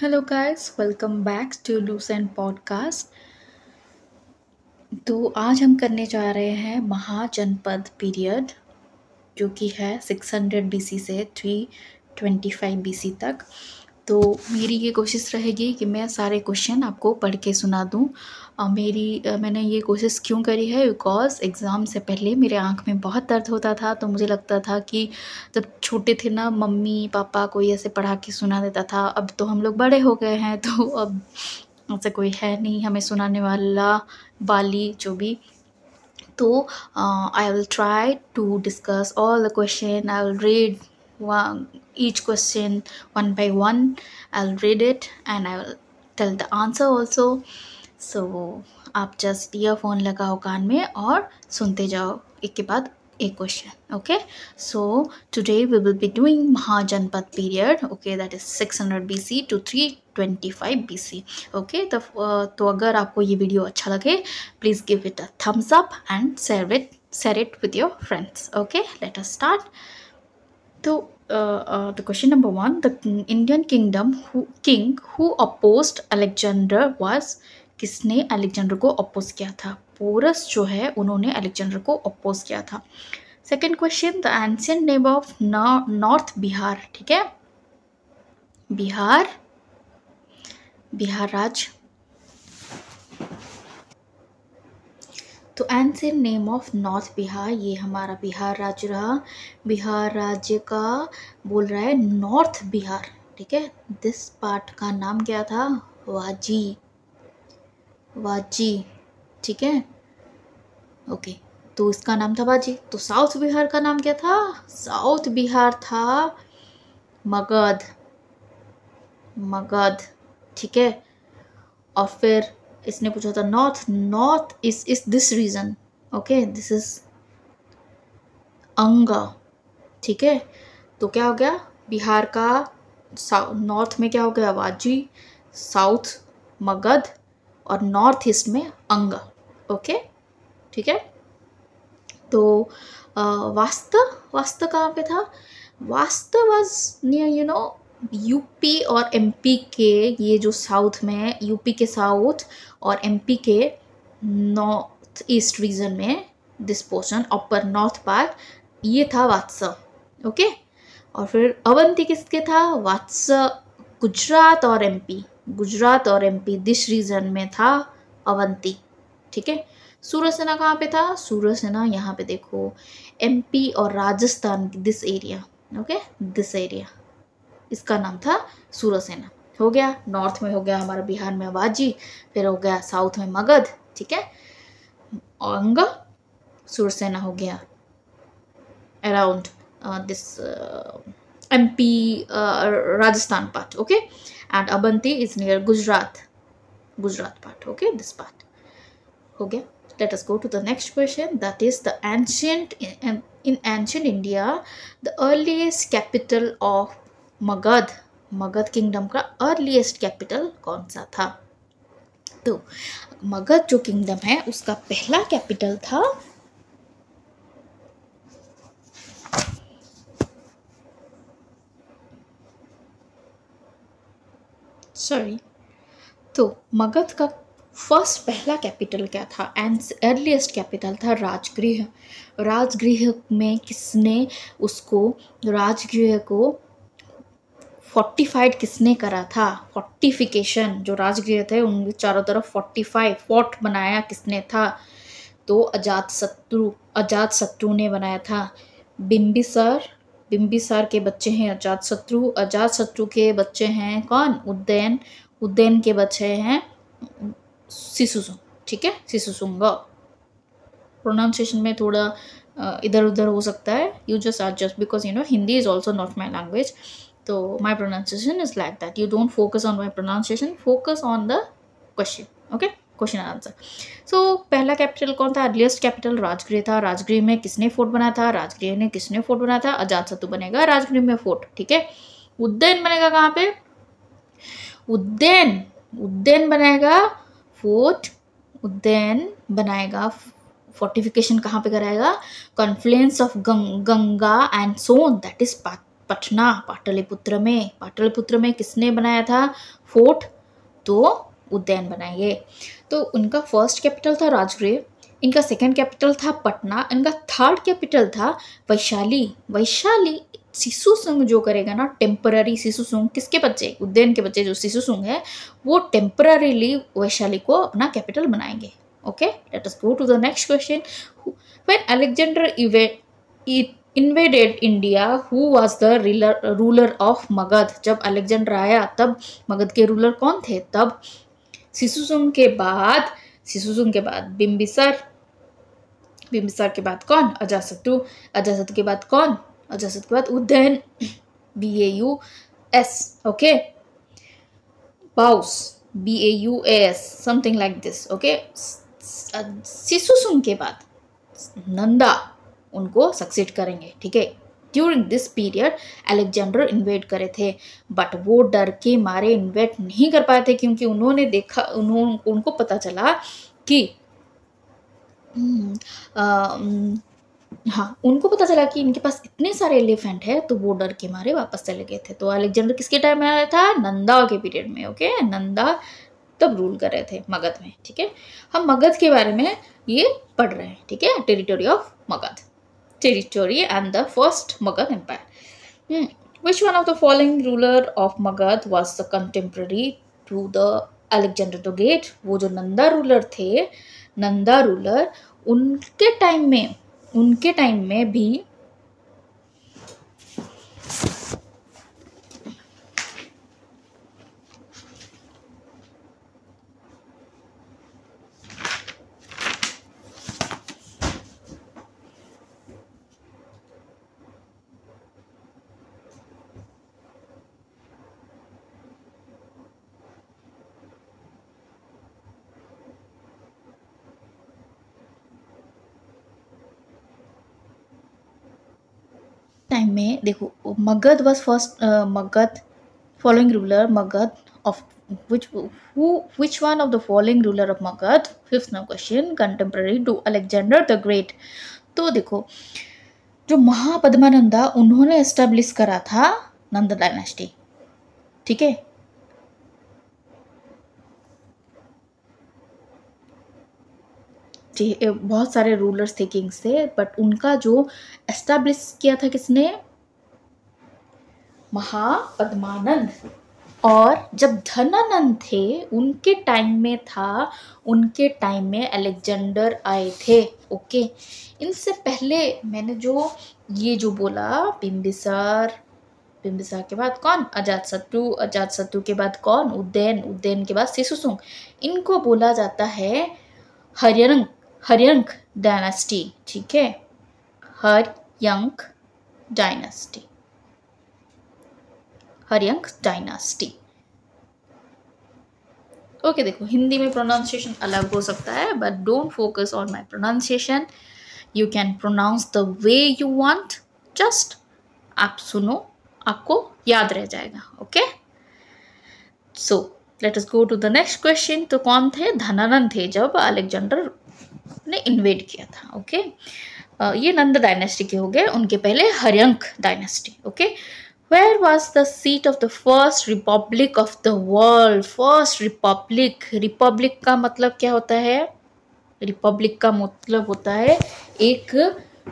Hello guys, welcome back to Lucent podcast. तो आज हम करने जा रहे हैं महाजनपद पीरियड, जो कि है 600 बीसी से 325 बीसी तक। तो मेरी ये कोशिश रहेगी कि मैं सारे क्वेश्चन आपको पढ़ के सुना दूँ। मैंने ये कोशिश क्यों करी है, बिकॉज़ एग्ज़ाम से पहले मेरे आँख में बहुत दर्द होता था। तो मुझे लगता था कि जब छोटे थे ना, मम्मी पापा कोई ऐसे पढ़ा के सुना देता था। अब तो हम लोग बड़े हो गए हैं, तो अब ऐसा कोई है नहीं हमें सुनाने वाली जो भी। तो I will try to discuss all the question. I will read each question one by one. I'll read it and I will tell the answer also. So आप जस्ट ईयरफोन लगाओ कान में और सुनते जाओ एक के बाद एक question. Okay, so today we will be doing Mahajanpad period. Okay, that is 600 BC to 325 BC. Okay, तो अगर आपको ये वीडियो अच्छा लगे, please give it a thumbs up and share it with your friends. Okay, let us start. So the question number one: the Indian king who opposed Alexander was, किसने Alexander को oppose किया था? Porous जो है, उन्होंने Alexander को oppose किया था. Second question: the ancient name of north Bihar. ठीक है, बिहार राज्य. तो ancient name of north Bihar, ये हमारा बिहार राज्य रहा. बिहार राज्य का बोल रहा है नॉर्थ बिहार. ठीक है, दिस पार्ट का नाम क्या था? वाजी. ठीक है, ओके, तो इसका नाम था वाजी. तो साउथ बिहार का नाम क्या था? साउथ बिहार था मगध. ठीक है, और फिर इसने पूछा था north is this region. Okay, this is Anga. ठीक है, तो क्या हो गया? बिहार का नॉर्थ में क्या हो गया? वाजी, साउथ मगध, और नॉर्थ ईस्ट में अंगा. ओके, ठीक है. तो वास्त कहाँ पे था? वास्त वाज नियर यूपी और एमपी के, ये जो साउथ में, यूपी के साउथ और एमपी के नॉर्थ ईस्ट रीजन में, this portion upper north part, ये था वात्स. ओके, और फिर अवंती किसके था? वात्स गुजरात और एमपी दिस रीजन में था अवंती. ठीक है, सूरसेना कहाँ पे था? सूरसेना यहाँ पे देखो, एमपी और Rajasthan, this area. Okay, this area, इसका नाम था सूरसेना. हो गया, नॉर्थ में हो गया हमारा बिहार में वाजी, फिर हो गया साउथ में मगध. ठीक है, अंग, सूरसेना हो गया around this MP Rajasthan part. Okay, and Avanti is near Gujarat part. Okay, this part हो गया. Let us go to the next question, that is the in ancient India, the earliest capital of Magadh kingdom का earliest capital कौन सा था? तो मगध जो kingdom है, उसका पहला कैपिटल था तो मगध का फर्स्ट पहला कैपिटल क्या था? एंड अर्लीस्ट कैपिटल था राजगृह में किसने उसको, राजगृह को फोर्टिफाइड किसने करा था? फोर्टिफिकेशन, जो राजगृह थे उनके चारों तरफ फोर्ट बनाया किसने था? तो अजात शत्रु ने बनाया था. बिंबिसार के बच्चे हैं अजात शत्रु के बच्चे हैं कौन? उदयन के बच्चे हैं शिशुसुंग. ठीक है, शिशुसुंग. प्रोनाउंसिएशन में थोड़ा इधर उधर हो सकता है, you just adjust, because Hindi is also not my language. तो my pronunciation is like that. You don't focus on my pronunciation, focus on the question. Okay, question answer. So पहला कैपिटल कौन था? अर्लीस्ट कैपिटल राजगृह था. राजगृह में किसने fort बनाया था? किसने फोर्ट बनाया था? अजातशत्रु बनेगा राजगृह में फोर्ट. ठीक है, उज्जैन बनेगा कहाँ पे? उज्जैन बनाएगा फोर्ट. उज्जैन बनाएगा. फोर्टिफिकेशन कहाँ पे कराएगा? Confluence of Ganga and Son, that is Patna, Pataliputra में किसने बनाया था फोर्ट? तो उदयन बनाए। तो उनका फर्स्ट कैपिटल था राजगृह, इनका सेकंड कैपिटल था पटना, इनका थर्ड कैपिटल था वैशाली। शिशुसुंग जो करेगा ना, टेम्पररी शिशुसुंग, किसके बच्चे? उदयन के बच्चे जो शिशुसुंग है वो टेम्पररीली वैशाली को अपना कैपिटल बनाएंगे। Okay, let us go to the next question. When Alexander invaded India, who was the ruler of Magध? जब अलेक्जेंडर आया तब मगध के रूलर कौन थे? तब शिशुसुंग के बाद बिम्बिसार के बाद कौन? अजातशत्रु के बाद कौन? अजातशत्रु के बाद Udayan, BAUS, okay, BAUS, something like this, okay. शिशुसुंग के बाद नंदा उनको सक्सेड करेंगे, ठीक है। During this period Alexander invade करे थे, बट वो डर के मारे इन्वेड नहीं कर पाए थे, क्योंकि उनको पता चला कि उनको पता चला कि इनके पास इतने सारे एलिफेंट है, तो वो डर के मारे वापस चले गए थे। तो अलेक्जेंडर किसके टाइम में आया था? नंदा के पीरियड में, ओके। नंदा तब रूल कर रहे थे मगध में, ठीक है। हम मगध के बारे में ये पढ़ रहे हैं, ठीक है। Territory of Magadh, territory and the first Magadh empire. Which one of the following ruler of Magad was the contemporary to the Alexander the Great? वो जो नंदा रूलर उनके टाइम में भी टाइम में देखो, Magadh was first Magadh following ruler Magadh of which one of the following ruler of Magad, fifth now question, contemporary to Alexander the Great? तो देखो, जो महापद्मानंदा उन्होंने एस्टेब्लिश करा था नंद डायनेस्टी, ठीक है। बहुत सारे रूलर्स थे, किंग्स थे, बट उनका जो एस्टेब्लिश किया था किसने? महापद्मानंद। और जब धनानंद थे उनके टाइम में अलेक्जेंडर आए थे, ओके। इनसे पहले मैंने जो बोला, बिम्बिसार के बाद कौन? अजातशत्रु के बाद कौन? उदयन के बाद शिशुसुंग। इनको बोला जाता है हर्यंक डायनेस्टी, ठीक है। Haryanka dynasty, okay. देखो, हिंदी में प्रोनाउंसिएशन अलग हो सकता है, but don't focus on my pronunciation, you can pronounce the way you want, just आप सुनो, आपको याद रह जाएगा, okay. So let us go to the next question. तो कौन थे? धनानंद थे जब अलेक्जेंडर ने इन्वेड किया था, ओके। ये नंद डायनेस्टी के हो गए, उनके पहले Haryanka dynasty, okay. Where was the seat of the first republic of the world? First republic का मतलब क्या होता है? रिपब्लिक का मतलब होता है एक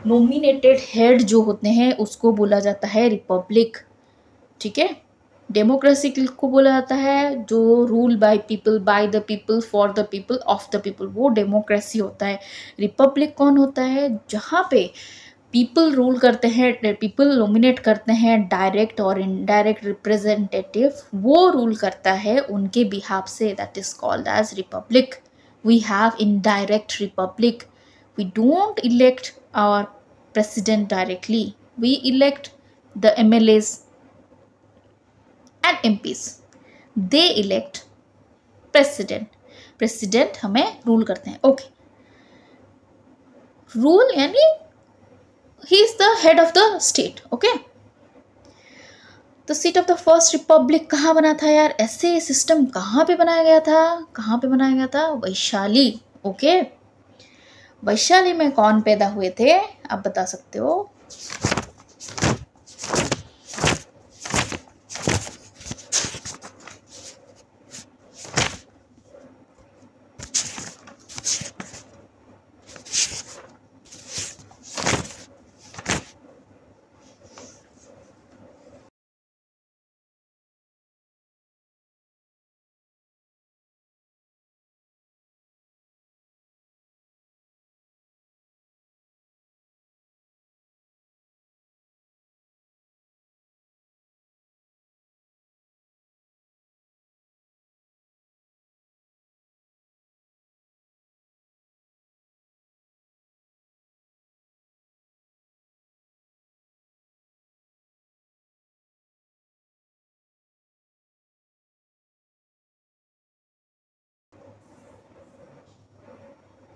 नॉमिनेटेड हेड जो होते हैं उसको बोला जाता है रिपब्लिक, ठीक है। डेमोक्रेसी को बोला जाता है जो rule by people, by the people, for the people, of the people, वो डेमोक्रेसी होता है। रिपब्लिक कौन होता है? जहाँ पे पीपल रूल करते हैं, पीपल नॉमिनेट करते हैं डायरेक्ट और इनडायरेक्ट रिप्रेजेंटेटिव, वो रूल करता है उनके बिहाफ से, that is called as republic. We have indirect republic, we don't elect our president directly, we elect the MLAs and MPs, they elect president हमें rule करते हैं, ओके। रूल यानी he is the head of the state, okay। The seat of the first republic कहाँ बना था यार? ऐसे system कहाँ पे बनाया गया था? वैशाली, ओके। वैशाली में कौन पैदा हुए थे? आप बता सकते हो?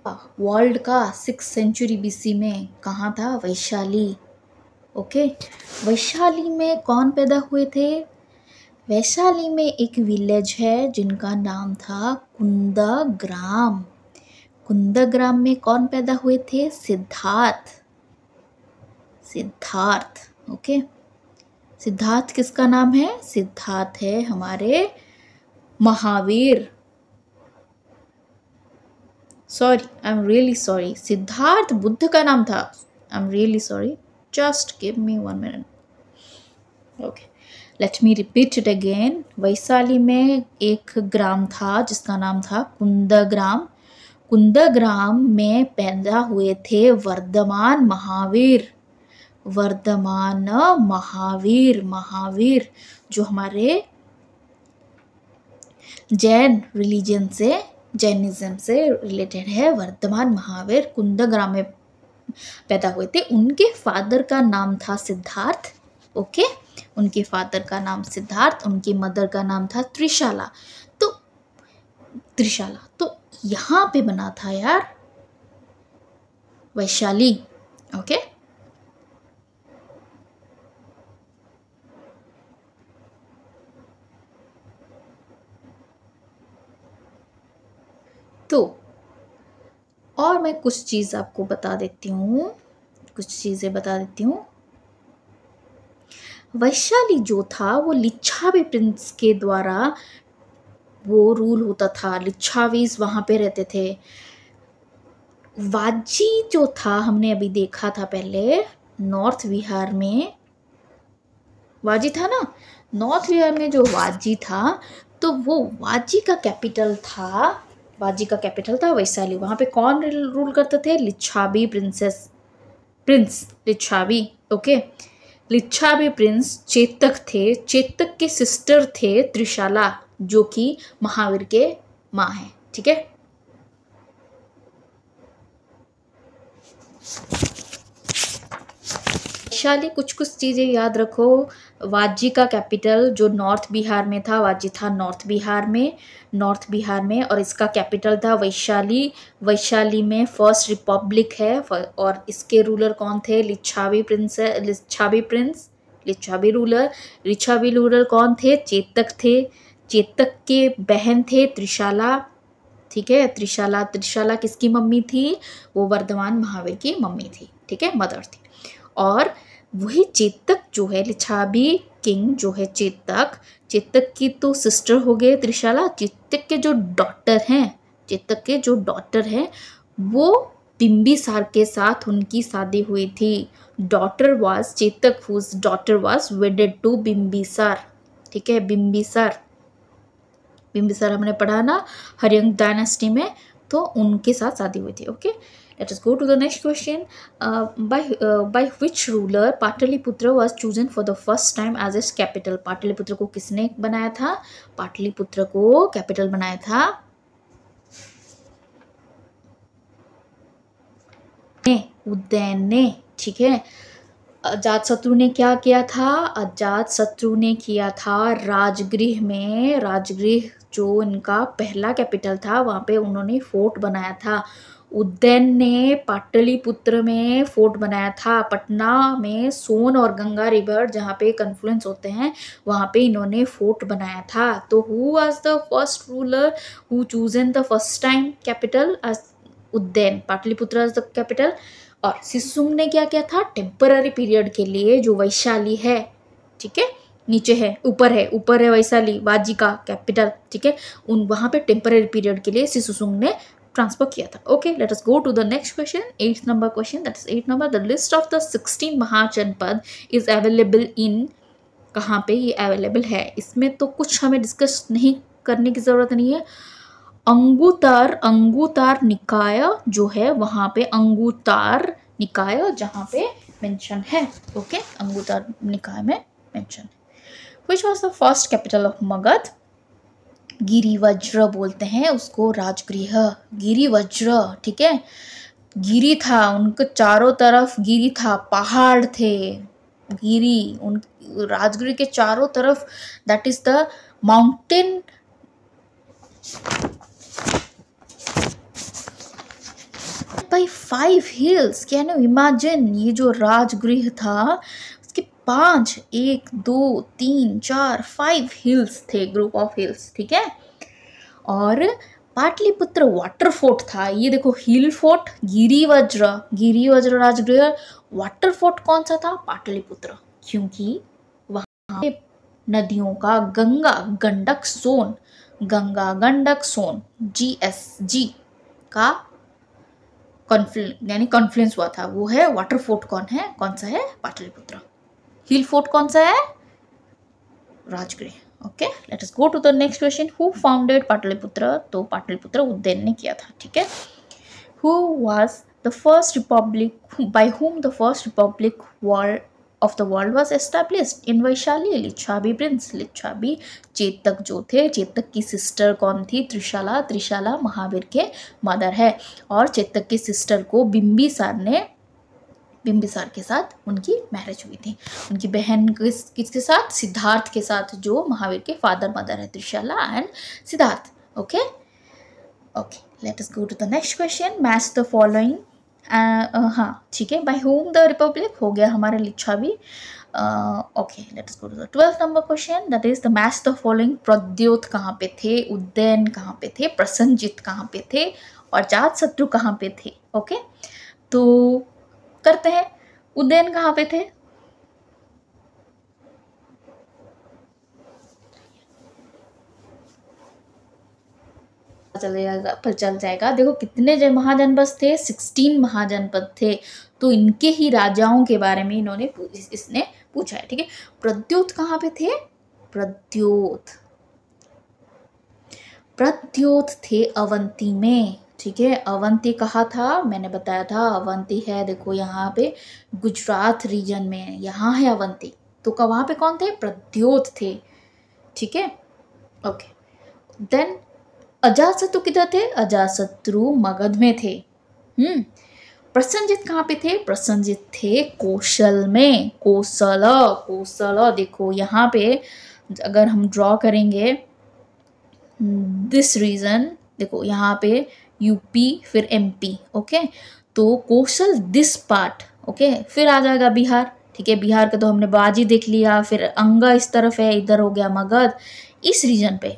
वर्ल्ड का 6th सेंचुरी बीसी में कहाँ था? वैशाली। ओके, वैशाली में कौन पैदा हुए थे? वैशाली में एक विलेज है जिनका नाम था कुंदग्राम। कुंदग्राम में कौन पैदा हुए थे? सिद्धार्थ। सिद्धार्थ। ओके, सिद्धार्थ किसका नाम है? सिद्धार्थ है हमारे Mahavir. Sorry, I am really sorry, Siddharth Buddha का नाम था। I am really sorry, just give me 1 minute. Okay, let me repeat it again. Vaishali में एक ग्राम था जिसका नाम था कुंदग्राम। कुंदग्राम में पैदा हुए थे वर्धमान महावीर। वर्धमान महावीर, महावीर जो हमारे जैन रिलीजन से, जैनिज्म से रिलेटेड है। वर्धमान महावीर कुंदग्राम में पैदा हुए थे। उनके फादर का नाम था सिद्धार्थ। ओके, उनके फादर का नाम सिद्धार्थ, उनकी मदर का नाम था त्रिशाला। तो यहाँ पे बना था यार वैशाली। ओके, तो और मैं कुछ चीज़ आपको बता देती हूँ, कुछ चीज़ें बता देती हूँ। वैशाली जो था वो लिच्छावी प्रिंस के द्वारा वो रूल होता था। लिच्छावीज वहाँ पे रहते थे। वाजी जो था, हमने अभी देखा था पहले, नॉर्थ बिहार में वाजी था ना, नॉर्थ बिहार में जो वाजी था, तो वो वाजी का कैपिटल था, वाजी का कैपिटल था वैशाली। वहाँ पे कौन रूल करते थे? लिच्छावी प्रिंस लिच्छावी। ओके, लिच्छावी प्रिंस चेतक थे। चेतक के सिस्टर थे त्रिशाला, जो कि महावीर के माँ हैं। ठीक है, वैशाली कुछ कुछ चीज़ें याद रखो। वाजी का कैपिटल जो नॉर्थ बिहार में था, वाजी था नॉर्थ बिहार में, और इसका कैपिटल था वैशाली। वैशाली में फर्स्ट रिपब्लिक है, और इसके रूलर कौन थे? लिच्छावी रूलर कौन थे? चेतक थे। चेतक के बहन थे त्रिशाला। ठीक है, त्रिशाला किसकी मम्मी थी? वो वर्धमान महावीर की मम्मी थी। ठीक है, मदर थी। और वही चेतक जो है, लिच्छावी किंग जो है चेतक की तो सिस्टर हो गए त्रिशाला। चेतक के जो डॉटर हैं वो बिंबिसार के साथ उनकी शादी हुई थी। Daughter was Chetak, whose daughter was wedded to Bimbisara. ठीक है, बिंबिसार हमने पढ़ा ना हरियंक डायनेस्टी में, तो उनके साथ शादी हुई थी। Okay, let us go to the next question. By which ruler Pataliputra was chosen for the first time as its capital? Pataliputra को किसने बनाया था? पाटलिपुत्र को कैपिटल बनाया था उदयन ने। ठीक है, अजातशत्रु ने क्या किया था? अजातशत्रु ने किया था राजगृह जो इनका पहला कैपिटल था, वहाँ पे उन्होंने फोर्ट बनाया था। उदयन ने पाटलिपुत्र में फोर्ट बनाया था। पटना में सोन और गंगा रिवर जहाँ पे कन्फ्लुएंस होते हैं, वहाँ पे इन्होंने फोर्ट बनाया था। तो who was the first ruler who chosen the first time capital? Udayan, Pataliputra as the capital. और सिसुंग ने क्या किया था? टेम्पररी पीरियड के लिए जो वैशाली है, ठीक है, नीचे है, ऊपर है वैशाली, वाजी का कैपिटल। ठीक है, उन वहाँ पे टेम्पररी पीरियड के लिए सिसुंग ने ट्रांसफर किया था। Okay, let us go to the next question, 8th number question, that is 8 number. The list of the 16 mahajanapada is available in, कहाँ पे ये अवेलेबल है? इसमें तो कुछ हमें डिस्कस नहीं करने की जरूरत नहीं है। अंगुतार निकाय जो है, वहाँ पे अंगुतार निकाय जहाँ पे मेंशन है। ओके, अंगुतार निकाय में मेंशन है। Which was the first capital of Magadh? गिरिवज्र बोलते हैं उसको, राजगृह, गिरिवज्र। ठीक है, गिरी था, उनके चारों तरफ गिरी था, पहाड़ थे, गिरी उन राजगृह के चारों तरफ, that is the mountain. By 5 hills. Can you imagine? ये जो राजगृह था उसके 5, 1 2 3 4 5 हिल्स थे, ग्रुप ऑफ हिल्स, ठीक है। और पाटलिपुत्र वाटर फोर्ट था। ये देखो, hill fort, Girivraj Rajgriha. Water fort कौन सा था? पाटलिपुत्र, क्योंकि वहां पे नदियों का गंगा गंडक सोन GSG का यानी कॉन्फ्लुएंस हुआ था, वो है वाटर फोर्ट। कौन सा है? पाटलिपुत्र। हिल फोर्ट कौन सा है? Rajgriha. Okay, let us go to the next question. Who founded Pataliputra? तो पाटलिपुत्र उज्जैन ने किया था, ठीक है। Who was the first republic, by whom the first republic of the world was established? In Vaishali. Lichchhavi prince, Lichchhavi Chetak जो थे। चेतक की सिस्टर कौन थी? त्रिशाला महावीर के मदर है। और चेतक की सिस्टर को बिंबिसार के साथ उनकी मैरिज हुई थी। उनकी बहन किसके साथ? सिद्धार्थ के साथ, जो महावीर के फादर मदर है, Trishala and Siddhartha. Okay, let us go to the next question. Match the following. हाँ, ठीक है। बाय हुम द रिपब्लिक हो गया हमारा Lichchhavi. Okay, let us go to the 12th number question, that is the match the following. Pradyot कहाँ पे थे? उदयन कहाँ पे थे? प्रसन्नजीत कहाँ पे थे? और जातशत्रु कहाँ पे थे? ओके, तो करते हैं। उदयन कहाँ पे थे? चल जाएगा। देखो कितने महाजनपद थे? 16 महाजनपद थे। तो इनके ही राजाओं के बारे में इसने पूछा है, ठीक है। प्रद्योत कहाँ पे थे? प्रद्योत थे अवंती में, ठीक है। अवंती कहाँ था? मैंने बताया था, अवंती है, देखो यहाँ पे गुजरात रीजन में, यहाँ है अवंती। तो वहाँ पे कौन थे? प्रद्योत थे, ठीक है। ओके, देन अजातशत्रु किधर थे? अजातशत्रु मगध में थे। प्रसन्नजीत कहाँ पे थे? प्रसन्नजीत थे कौशल में। कौशल देखो यहाँ पे अगर हम ड्रॉ करेंगे दिस रीजन, देखो यहाँ पे यूपी फिर एमपी, ओके। तो कौशल दिस पार्ट, ओके। फिर आ जाएगा बिहार, ठीक है। बिहार का तो हमने बाजी देख लिया। फिर अंगा इस तरफ है, इधर हो गया मगध, इस रीजन पे,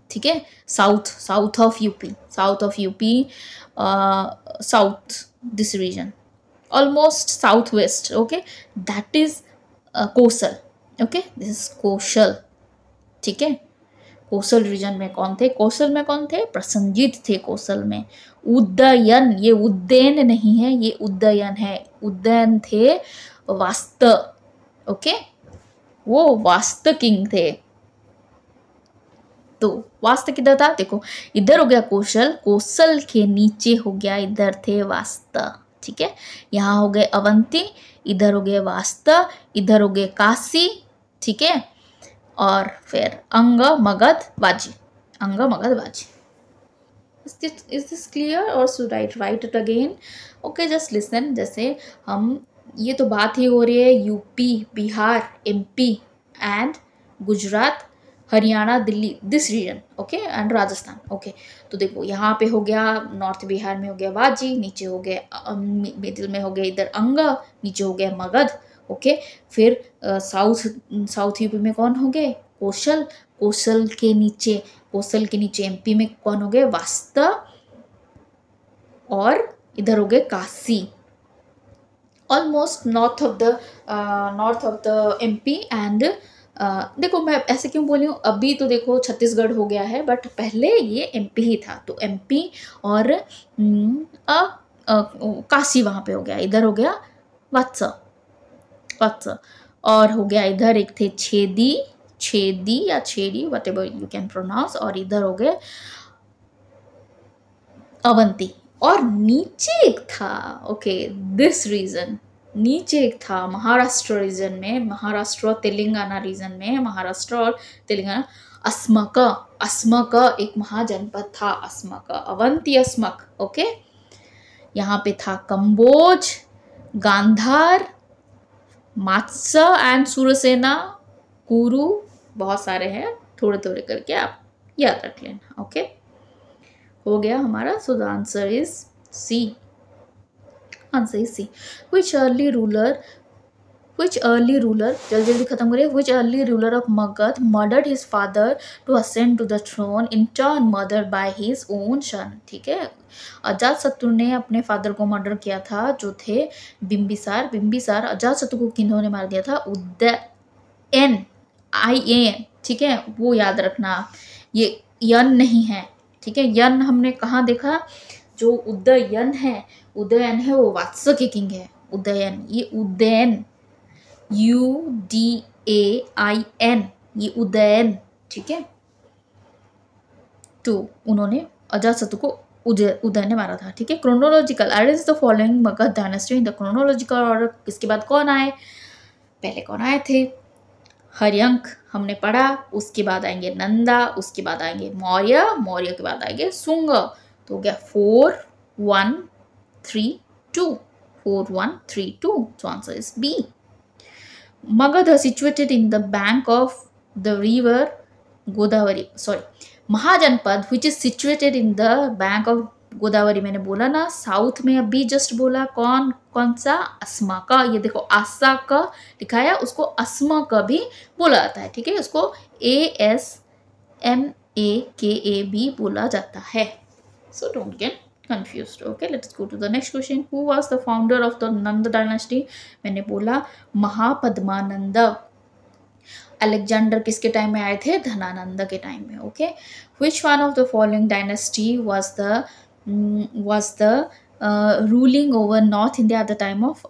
ठीक है। South of UP, south this region, almost south west, okay. That is Kaushal, okay, this is Kaushal, ठीक है। कौशल रीजन में कौन थे? प्रसन्नजीत थे कौशल में। उदयन, ये उद्यन नहीं है, ये उदयन है। उदयन थे वास्त, ओके, वो वास्त किंग थे। तो वास्त किधर था? देखो इधर हो गया कौशल के नीचे हो गया, इधर थे वास्त, ठीक है। यहाँ हो गए अवंती, इधर हो गए वास्त, इधर हो गए काशी, ठीक है। और फिर अंग मगध बाजी। Is this clear or should I write it again? Okay, just listen। जैसे हम, ये तो बात ही हो रही है UP, Bihar, MP and Gujarat, Haryana, Delhi, this region, okay, and Rajasthan, okay. तो देखो यहाँ पे हो गया नॉर्थ बिहार में हो गया वाजी, नीचे हो गया मिडिल में हो गया इधर अंगा, नीचे हो गया मगध, ओके। फिर साउथ यूपी में कौन हो गए? कौशल के नीचे एमपी में कौन हो गए? वास्त, और इधर हो गए Kashi, almost north of the MP and देखो मैं ऐसे क्यों बोली हूँ, अभी तो देखो छत्तीसगढ़ हो गया है, बट पहले ये एमपी ही था। तो एमपी और काशी वहाँ पे हो गया, इधर हो गया वत्स, और हो गया इधर एक थे छेदी या छेड़ी, whatever you can pronounce, और इधर हो गए अवंती, और नीचे एक था, ओके, दिस रीजन, नीचे एक था महाराष्ट्र रीजन में, महाराष्ट्र तेलंगाना रीजन में, महाराष्ट्र और तेलंगाना, अस्मक एक महाजनपद था, अस्मक, अवंती अस्मक, ओके। यहाँ पे था कंबोज, गांधार, मात्स्य एंड सूरसेना, कुरु, बहुत सारे हैं, थोड़े थोड़े करके आप याद रख लेना, ओके। हो गया हमारा, so the answer is C. Answer is C. Which early ruler जल्दी खत्म करिए। Which early ruler of Magadh murdered his father to ascend to the throne, in turn murdered by his own son. ठीक है, अजातशत्रु ने अपने फादर को murder किया था जो थे बिंबिसार। अजातशत्रु को किन्होंने मार दिया था? उदयन, IAN। ठीक है, वो याद रखना, ये यन नहीं है। ठीक है, यन हमने कहाँ देखा? जो उदयन है वो वात्स्य के किंग है। उदयन, ये उदयन, UDAIN, ये उदयन। ठीक है, तो उन्होंने अजातशत्रु को उदय ने मारा था। ठीक है, chronological arrange the following Magadh dynasty in the chronological order. इसके बाद कौन आए? पहले कौन आए थे? हर्यंक हमने पढ़ा, उसके बाद आएंगे नंदा, उसके बाद आएंगे मौर्य के बाद आएंगे सुंग। तो हो गया 4 1 3 2, 4 1 3 2। So answer is B. Magadha situated in the bank of the river Godavari. Sorry, महाजनपद which is situated in the bank of Godavari. मैंने बोला ना साउथ में, अभी जस्ट बोला। कौन सा? अस्मा का। ये देखो आसा का लिखा है, उसको अस्मा का भी बोला जाता है। ठीक है, उसको ASMAKA भी बोला जाता है। So don't get confused. Okay, let's go to the next question. Who was the founder of the Nanda dynasty? मैंने बोला महापद्मानंद। अलेक्जेंडर किसके टाइम में आए थे? धनानंद के टाइम में। Okay, which one of the following dynasty was the ruling over North India at the time of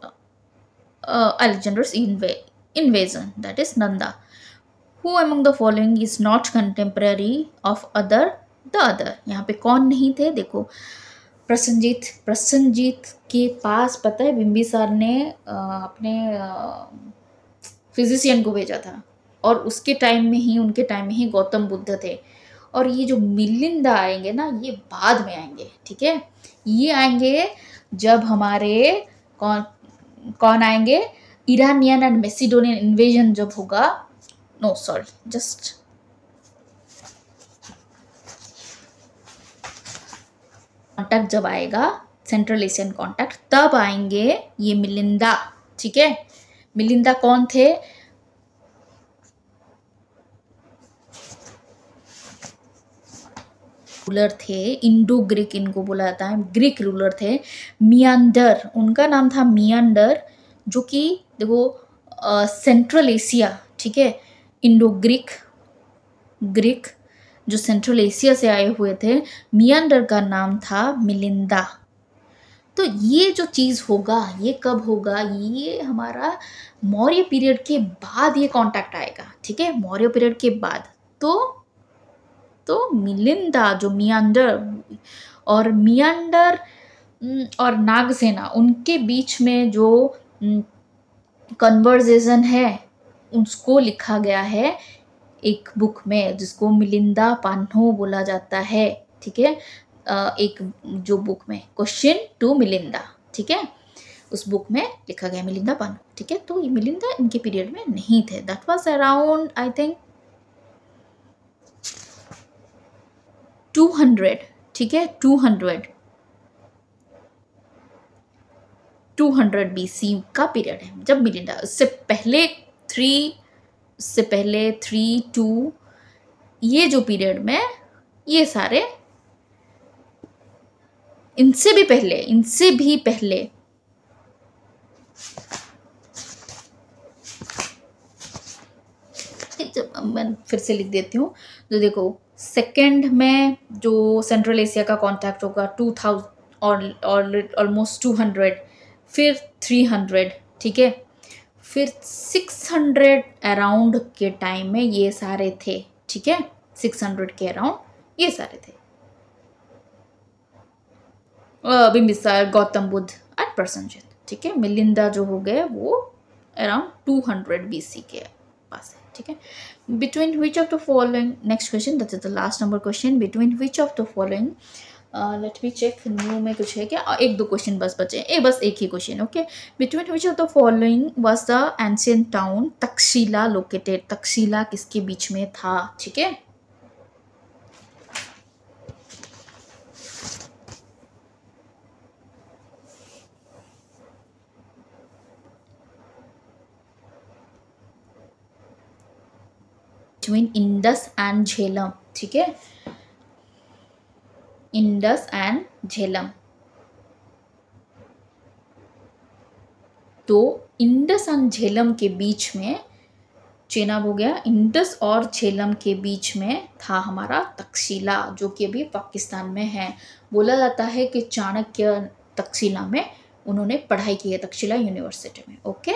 Alexander's invasion? That is Nanda. Who among the following is not contemporary of the other? यहाँ पे कौन नहीं थे? देखो, प्रसन्नजीत के पास पता है बिंबिसार ने अपने फिजिशियन को भेजा था, और उसके टाइम में ही, उनके टाइम में ही गौतम बुद्ध थे। और ये जो मिलिंदा आएंगे ना, ये बाद में आएंगे। ठीक है, ये आएंगे जब हमारे कौन आएंगे? ईरानियन एंड मैसिडोनियन इन्वेजन जब होगा। नो सॉरी, जस्ट कॉन्टैक्ट जब आएगा, सेंट्रल एशियन कॉन्टैक्ट, तब आएंगे ये मिलिंदा। ठीक है, मिलिंदा कौन थे? रूलर थे, इंडो ग्रीक इनको बोला जाता है, ग्रीक रूलर थे। मियांडर, उनका नाम था मियांडर, जो कि देखो सेंट्रल एशिया। ठीक है, इंडो ग्रीक जो सेंट्रल एशिया से आए हुए थे, मियांडर का नाम था मिलिंदा। तो ये जो चीज़ होगा, ये कब होगा? ये हमारा मौर्य पीरियड के बाद ये कांटेक्ट आएगा। ठीक है, मौर्य पीरियड के बाद। तो मिलिंदा जो मियांडर और नागसेना, उनके बीच में जो कन्वर्सेशन है, उसको लिखा गया है एक बुक में, जिसको मिलिंदा पान्हो बोला जाता है। ठीक है, एक जो बुक में क्वेश्चन टू मिलिंदा, ठीक है, उस बुक में लिखा गया मिलिंदा पान्हो। ठीक है, तो ये मिलिंदा इनके पीरियड में नहीं थे। That was around I think 200। ठीक है, 200 BC का पीरियड है जब मिलिंदा। उससे पहले 3 2 ये जो पीरियड में, ये सारे इनसे भी पहले मैं फिर से लिख देती हूँ। तो देखो, सेकंड में जो सेंट्रल एशिया का कॉन्टैक्ट होगा 2000 और ऑलमोस्ट 200, फिर 300। ठीक है, फिर 600 अराउंड के टाइम में ये सारे थे। ठीक है, 600 के अराउंड ये सारे थे। बिंबिसार, गौतम बुद्ध एंड प्रसेनजित। ठीक है, मिलिंदा जो हो गए वो अराउंड 200 BC के पास है। ठीक है, between which of the following, next question, that is the last number question, between which of the following, let me check new में कुछ है क्या? एक दो क्वेश्चन बस बचे, बस एक ही question. Okay, between which of the following was the ancient town Takshashila located? Takshashila किसके बीच में था? ठीक है, बिटवीन इंडस एंड झेलम, ठीक है, इंडस एंड झेलम। तो इंडस एंड झेलम के बीच में, चेनाब हो गया, इंडस और झेलम के बीच में था हमारा तक्षशिला, जो कि अभी पाकिस्तान में है। बोला जाता है कि चाणक्य तक्षशिला में उन्होंने पढ़ाई की है, तक्षशिला यूनिवर्सिटी में। Okay,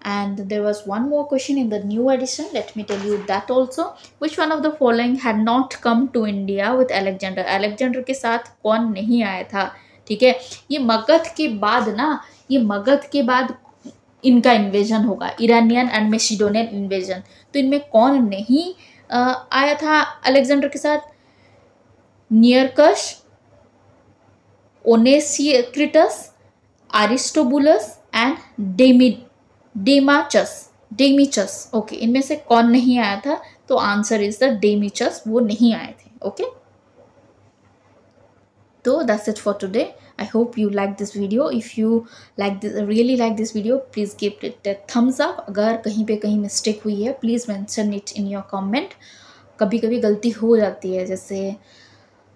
and there was one more question in the new edition. Let me tell you that also. Which one of the following had not come to India with Alexander? Alexander के साथ कौन नहीं आया था? ठीक है, ये मगध के बाद ना, ये मगध के बाद इनका इन्वेजन होगा, ईरानियन एंड मैसिडोनियन इन्वेजन। तो इनमें कौन नहीं आया था अलेक्जेंडर के साथ? नियरकश, ओनेसिक्रिटस, अरिस्टोबुलस एंड डेमिचस। ओके, इनमें से कौन नहीं आया था? तो आंसर इज द डेमिचस, वो नहीं आए थे। ओके, तो that's it for today. I hope you like this video. If you really like this video, please give it a thumbs up. अगर कहीं पे कहीं मिस्टेक हुई है, please mention it in your comment. कभी कभी गलती हो जाती है, जैसे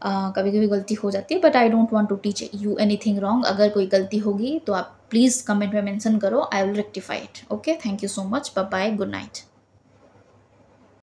कभी कभी गलती हो जाती है, but I don't want to teach you anything wrong. अगर कोई गलती होगी तो आप प्लीज़ कमेंट में मेंशन करो, I will rectify it. Okay, thank you so much, bye bye, good night.